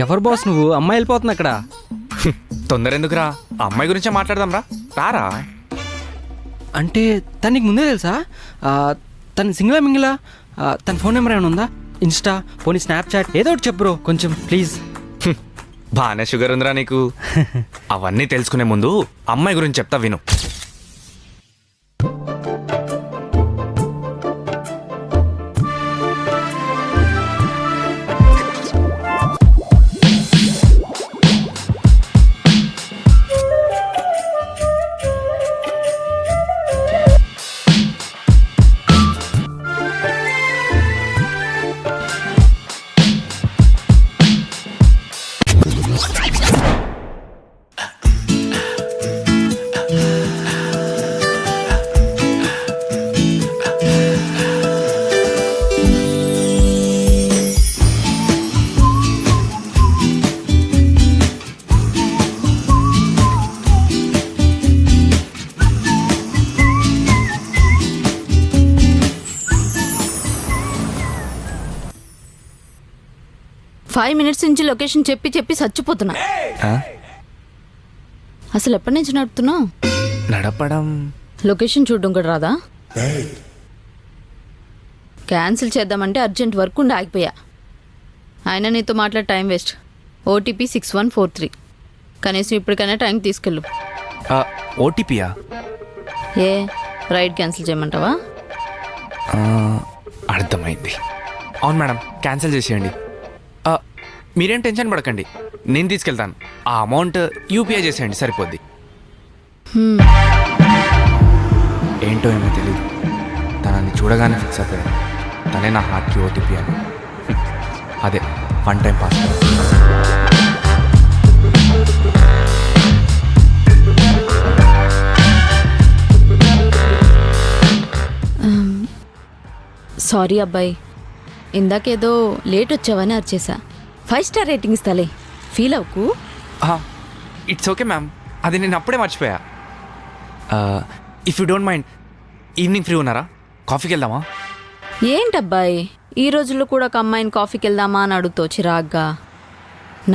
ఎవరు బాస్ నువ్వు? అమ్మాయి వెళ్ళిపోతుంది అక్కడ. తొందర ఎందుకురా, అమ్మాయి గురించే మాట్లాడదాం రారా. అంటే తను నీకు ముందే తెలుసా? తను సింగిలా మింగిలా? తన ఫోన్ నెంబర్ ఏమైనా ఉందా? ఇన్స్టా, పోనీ స్నాప్చాట్, ఏదో ఒకటి చెప్పు బ్రో కొంచెం ప్లీజ్. బాగానే షుగర్ ఉందిరా నీకు. అవన్నీ తెలుసుకునే ముందు అమ్మాయి గురించి చెప్తా విను. ఫైవ్ మినిట్స్ నుంచి లొకేషన్ చెప్పి చెప్పి చచ్చిపోతున్నా. అసలు ఎప్పటి నుంచి నడుపుతున్నావు? నడపడం, లొకేషన్ చూడడం కూడా రాదా? క్యాన్సిల్ చేద్దామంటే అర్జెంట్ వర్క్ ఉండి ఆగిపోయా. అయినా నీతో మాట్లాడే టైం వేస్ట్. ఓటీపీ 6143. కనీసం ఇప్పటికైనా టైం తీసుకెళ్ళు. ఓటీపీయా? ఏ రైడ్ క్యాన్సిల్ చేయమంటావా? అర్థమైంది. అవును మేడం, క్యాన్సిల్ చేసేయండి. మీరేం టెన్షన్ పడకండి, నేను తీసుకెళ్తాను. ఆ అమౌంట్ యూపీఐ చేసేయండి, సరిపోద్ది. ఏంటో ఏమో తెలీదు, తనని చూడగానే ఫిక్స్ అయిపోయాను. తనే నా హార్ట్కి ఓటీపీ అని. అదే వన్ టైం పాస్. సారీ అబ్బాయి, ఇందాకేదో లేట్ వచ్చావని అరిచేసా. 5 స్టార్ రేటింగ్ ఇస్తాలే, ఫీల్ అవ్వకు. ఇట్స్ ఓకే మ్యామ్, అది నేను అప్పుడే మర్చిపోయా. If you don't mind, evening free ఉన్నారా? కాఫీకి వెళ్దామా? ఏంటబ్బాయి, ఈ రోజుల్లో కూడా ఒక అమ్మాయిని కాఫీకి వెళ్దామా అని అడుగుతావు చిరాగ్గా.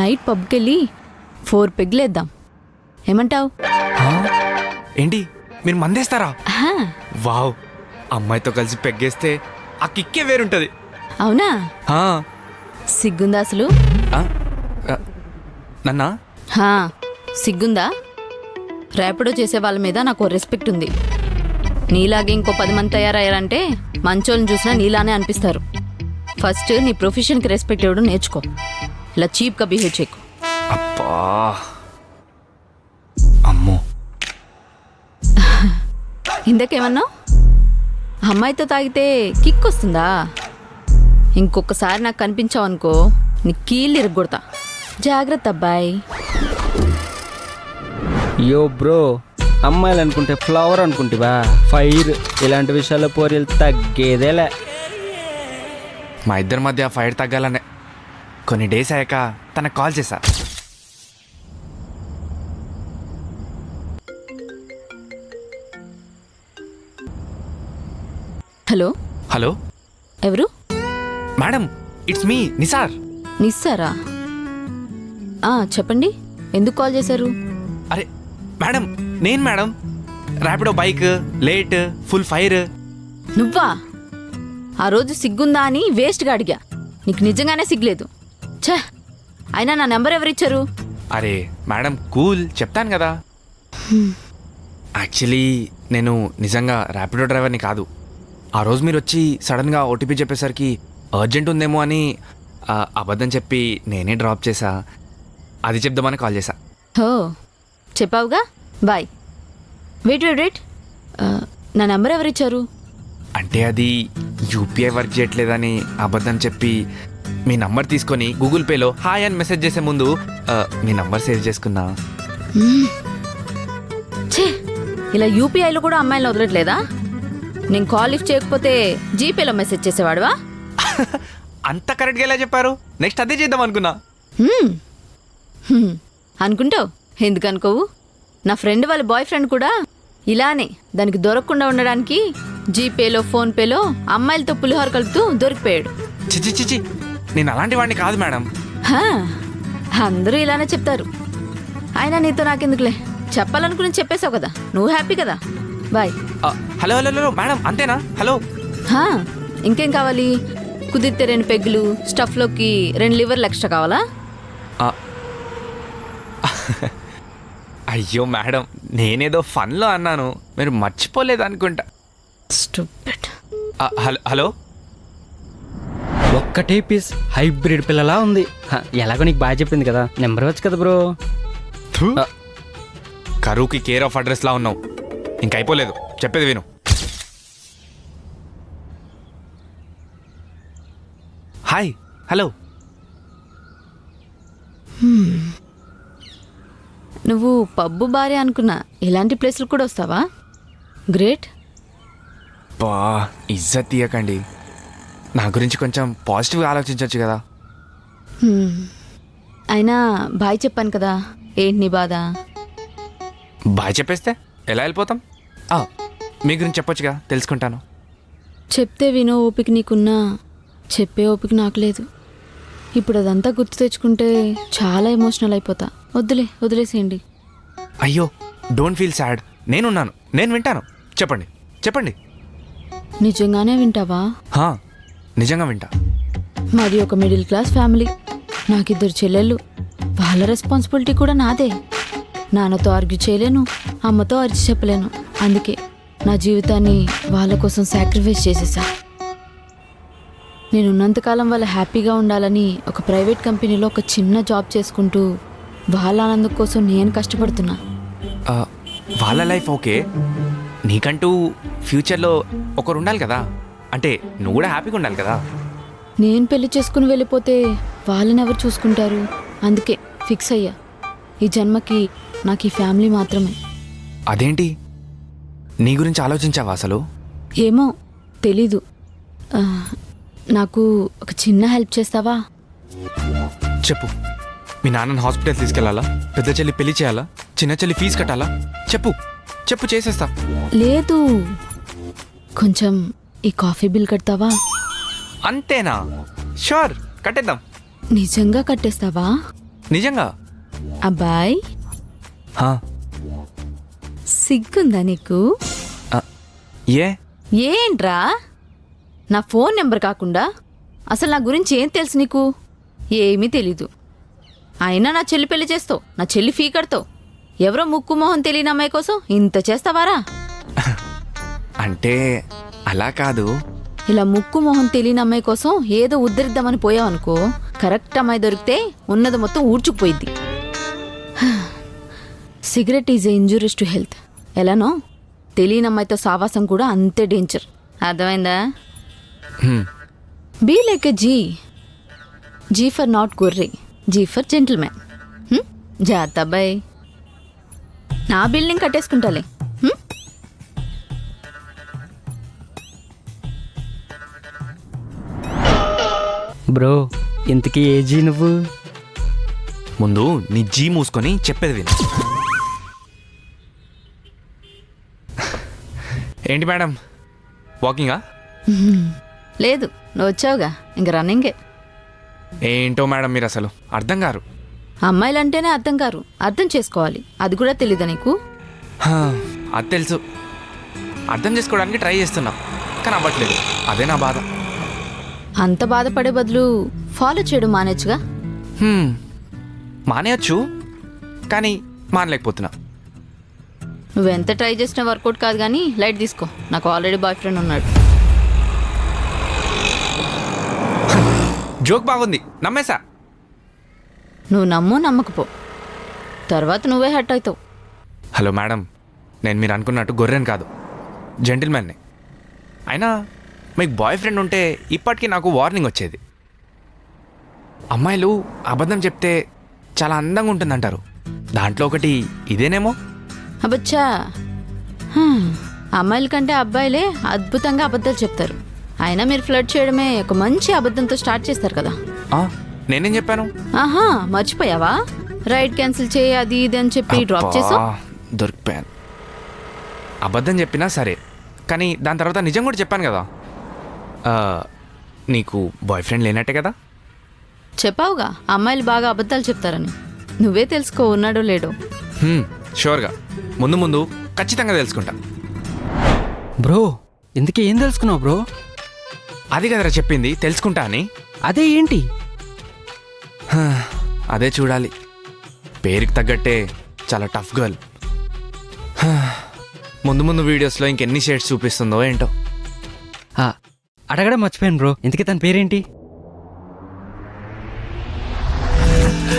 నైట్ పబ్కి వెళ్ళి 4 పెగ్లేద్దాం, ఏమంటావు? ఏంటి మీరు మందేస్తారా? వావ్, అమ్మాయితో కలిసి పెగ్గేస్తే ఆ కిక్కే వేరుంటుంది. అవునా? సిగ్గుందా అసలు? నన్నా? సిగ్గుందా? ర్యాపిడో చేసే వాళ్ళ మీద నాకు రెస్పెక్ట్ ఉంది. నీలాగే ఇంకో 10 మంది తయారయ్యారంటే మంచోళ్ళని చూసినా నీలానే అనిపిస్తారు. ఫస్ట్ నీ ప్రొఫెషన్కి రెస్పెక్ట్ ఇవ్వడం నేర్చుకో. ఇలా చీప్గా బిహేవ్ చేయకు. అబ్బా, అమ్మో. ఇందాకేమన్నావు? అమ్మాయితో తాగితే కిక్ వస్తుందా? ఇంకొకసారి నాకు కనిపించావు అనుకో, నీ కీళ్ళు ఇరగొడతా. జాగ్రత్త అబ్బాయి. యో బ్రో, అమ్మాయిలు అనుకుంటే ఫ్లవర్ అనుకుంటేవా ఫైర్. ఇలాంటి విషయాల్లో పోరీలు తగ్గేదేలే. మా ఇద్దరి మధ్య ఫైర్ తగ్గాలనే కొన్ని డేస్ అయ్యాక తనకు కాల్ చేశా. హలో హలో, ఎవరు? Madam, it's me Nisar. నిస్సారా? చెప్పండి, ఎందుకు కాల్ చేశారు? అరే మేడం, నేను madam. Rapido bike late, full fire. నువ్వా? ఆ రోజు సిగ్గుందా అని వేస్ట్గా అడిగా. నీకు నిజంగానే సిగ్గులేదు. ఛ, అయినా నా నెంబర్ ఎవరిచ్చారు? అరే మేడం కూల్, చెప్తాను కదా. యాక్చువల్లీ నేను నిజంగా ర్యాపిడో డ్రైవర్ని కాదు. ఆ రోజు మీరు వచ్చి సడన్గా ఓటీపీ చెప్పేసరికి అర్జెంట్ ఉందేమో అని అబద్ధం చెప్పి నేనే డ్రాప్ చేశా. అది చెప్దామని కాల్ చేశా. హో, చెప్పావుగా, బాయ్. వెయిట్, నా నెంబర్ ఎవరిచ్చారు? అంటే అది యూపీఐ వర్క్ చేయట్లేదని అబద్ధం చెప్పి మీ నంబర్ తీసుకొని గూగుల్ పేలో హాయ్ అని మెసేజ్ చేసే ముందు మీ నంబర్ సేవ్ చేసుకున్నా. ఛే, ఇలా యూపీఐలో కూడా అమ్మాయిలు వదలట్లేదా? నేను కాల్ లిఫ్ట్ చేయకపోతే జీపేలో మెసేజ్ చేసేవాడువా? అంత కరెక్ట్గా ఎలా చెప్పారు? నెక్స్ట్ అదే చేద్దాం అనుకున్నా. అనుకుంటావు, ఎందుకు అనుకోవు? నా ఫ్రెండ్ వాళ్ళ బాయ్ ఫ్రెండ్ కూడా ఇలానే దానికి దొరకకుండా ఉండడానికి జీపేలో ఫోన్పేలో అమ్మాయిలతో పులిహోర కలుపుతూ దొరికిపోయాడు. చిచి, నేను అలాంటి వాడిని కాదు మేడం. అందరూ ఇలానే చెప్తారు. అయినా నీతో నాకెందుకులే, చెప్పాలనుకుని చెప్పేశావు కదా, నువ్వు హ్యాపీ కదా. Bye. Hello hello hello madam, అంతేనా? హలో. హా, ఇంకేం కావాలి? కుదిరితే 2 పెగ్గులు, స్టఫ్లోకి 2 లివర్లు ఎక్స్ట్రా కావాలా? అయ్యో మేడం, నేనేదో ఫన్లో అన్నాను, మీరు మర్చిపోలేదు అనుకుంటా. స్టూపిడ్. Hello hello. ఒక్కటే పీస్ హైబ్రిడ్ పిల్లలా ఉంది. ఎలాగో నీకు బాగా చెప్పింది కదా, నెంబర్ వచ్చు కదా బ్రో. థు. కరువుకి కేర్ ఆఫ్ అడ్రస్లా ఉన్నావు. ఇంకైపోలేదు, చెప్పేది విను. హాయ్. హలో. నువ్వు పబ్బు భార్య అనుకున్నా, ఇలాంటి ప్లేస్లు కూడా వస్తావా? గ్రేట్. బా, ఇజ్జత్ తీయకండి. నా గురించి కొంచెం పాజిటివ్గా ఆలోచించవచ్చు కదా. అయినా బాయ్ చెప్పాను కదా, ఏంటి నీ బాధ? బాయ్ చెప్పేస్తే ఎలా వెళ్ళిపోతాం? మీ గురించి చెప్పొచ్చుగా, తెలుసుకుంటాను. చెప్తే వినో ఓపిక నీకున్నా, చెప్పే ఓపిక నాకు లేదు. ఇప్పుడు అదంతా గుర్తు తెచ్చుకుంటే చాలా ఎమోషనల్ అయిపోతా. వదిలేసేయండి. అయ్యో, డోంట్ ఫీల్ సాడ్. నేనున్నాను, నేను వింటాను. చెప్పండి చెప్పండి. నిజంగానే వింటావా? నిజంగా వింటా. మాది ఒక మిడిల్ క్లాస్ ఫ్యామిలీ. నాకు 2 చెల్లెళ్ళు. వాళ్ళ రెస్పాన్సిబిలిటీ కూడా నాదే. నాన్నతో ఆర్గ్యూ చేయలేను, అమ్మతో అరిచి చెప్పలేను. అందుకే నా జీవితాన్ని వాళ్ళ కోసం సాక్రిఫైస్ చేసేసా. నేనున్నంతకాలం వాళ్ళు హ్యాపీగా ఉండాలని ఒక ప్రైవేట్ కంపెనీలో ఒక చిన్న జాబ్ చేసుకుంటూ వాళ్ళ ఆనందం కోసం నేను కష్టపడుతున్నా. వాళ్ళ లైఫ్ ఓకే, నీకంటూ ఫ్యూచర్లో ఒకరు ఉండాలి కదా. అంటే నువ్వు కూడా హ్యాపీగా ఉండాలి కదా. నేను పెళ్లి చేసుకుని వెళ్ళిపోతే వాళ్ళని ఎవరు చూసుకుంటారు? అందుకే ఫిక్స్ అయ్యా, ఈ జన్మకి నాకు ఈ ఫ్యామిలీ మాత్రమే. అదేంటి, నీ గురించి ఆలోచించావా అసలు? ఏమో తెలీదు. నాకు ఒక చిన్న హెల్ప్ చేస్తావా? చెప్పు. మీ నాన్నని హాస్పిటల్ తీసుకెళ్లాలా? పెద్ద చెల్లి పెళ్లి చేయాలా? చిన్న చెల్లి ఫీజు కట్టాలా? చెప్పు చెప్పు, చేసేస్తా. లేదు, కొంచెం ఈ కాఫీ బిల్ కడతావా? అంతేనా? షూర్, కట్టేద్దాం. నిజంగా కట్టేస్తావా? నిజంగా. అబ్బాయ్, సిగ్గుందా నీకు? ఏ ఏంట్రా, నా ఫోన్ నెంబర్ కాకుండా అసలు నా గురించి ఏం తెలుసు నీకు? ఏమీ తెలీదు. అయినా నా చెల్లి పెళ్లి చేస్తావు, నా చెల్లి ఫీ కడతావు. ఎవరో ముక్కు మొహం తెలియని అమ్మాయి కోసం ఇంత చేస్తావారా? అంటే అలా కాదు. ఇలా ముక్కు మొహం తెలియని అమ్మాయి కోసం ఏదో ఉద్ధరిద్దామని పోయావనుకో, కరెక్ట్ అమ్మాయి దొరికితే ఉన్నది మొత్తం ఊడ్చుకుపోయిద్ది. Cigarette is a injurious to health. ఎలానో తెలియని అమ్మాయితో సావాసం కూడా అంతే డేంజర్. అర్థమైందా? Be like a G for not గొర్రె, జీ ఫర్ జెంటిల్మెన్. జాగ్రత్త అబ్బాయి. నా బిల్డింగ్ కట్టేసుకుంటాలే. బ్రో, ఇంతకీ ఏ జీ నువ్వు? ముందు నీ జీ మూసుకొని చెప్పేది విను. ఏంటి మేడం, వాకింగా? లేదు, నువ్వు వచ్చావుగా, ఇంక రన్నింగే. ఏంటో మేడం మీరు అసలు అర్థం కారు. అమ్మాయిలంటేనే అర్థం కారు, అర్థం చేసుకోవాలి. అది కూడా తెలీదా నీకు? అది తెలుసు, అర్థం చేసుకోవడానికి ట్రై చేస్తున్నా, కానీ అవ్వట్లేదు. అదే నా బాధ. అంత బాధపడే బదులు ఫాలో చేయడం మానేచ్చుగా. మానేయచ్చు, కానీ మానలేకపోతున్నా. నువ్వెంత ట్రై చేసినా వర్కౌట్ కాదు, కానీ లైట్ తీసుకో. నాకు ఆల్రెడీ బాయ్ ఫ్రెండ్ ఉన్నాడు. జోక్ బాగుంది, నమ్మేశా. నువ్వు నమ్ము నమ్మకపో, తర్వాత నువ్వే హర్ట్ అవుతావు. హలో మేడం, నేను మీరు అనుకున్నట్టు గొర్రెని కాదు, జెంటిల్మెన్ని. అయినా మీకు బాయ్ ఫ్రెండ్ ఉంటే ఇప్పటికీ నాకు వార్నింగ్ వచ్చేది. అమ్మాయిలు అబద్ధం చెప్తే చాలా అందంగా ఉంటుందంటారు. దాంట్లో ఒకటి ఇదేనేమో. అబ్బచ్చా, అమ్మాయిల కంటే అబ్బాయిలే అద్భుతంగా అబద్ధాలు చెప్తారు. అయినా మీరు ఫ్లర్ట్ చేయడమే ఒక మంచి అబద్ధంతో స్టార్ట్ చేస్తారు కదా. నేనేం చెప్పాను? ఆహా, మర్చిపోయావా? రైడ్ క్యాన్సిల్ చేయి, అది ఇది అని చెప్పి డ్రాప్ చేసావు. దొరికిపోయాను. అబద్ధం చెప్పినా సరే, కానీ దాని తర్వాత నిజం కూడా చెప్పాను కదా. నీకు బాయ్ ఫ్రెండ్ లేనట్టే కదా. చెప్పావుగా అమ్మాయిలు బాగా అబద్ధాలు చెప్తారని. నువ్వే తెలుసుకో ఉన్నాడో లేడో. షూర్గా ముందు ముందు ఖచ్చితంగా తెలుసుకుంటా. బ్రో ఇందుకే ఏం తెలుసుకున్నావు బ్రో? అది కదరా చెప్పింది, తెలుసుకుంటా అని. అదే ఏంటి? అదే చూడాలి. పేరుకి తగ్గట్టే చాలా టఫ్ గర్ల్. ముందు ముందు వీడియోస్లో ఇంకెన్ని షేడ్స్ చూపిస్తుందో ఏంటో. అడగడం మర్చిపోయాను బ్రో, ఇంతకీ తన పేరేంటి?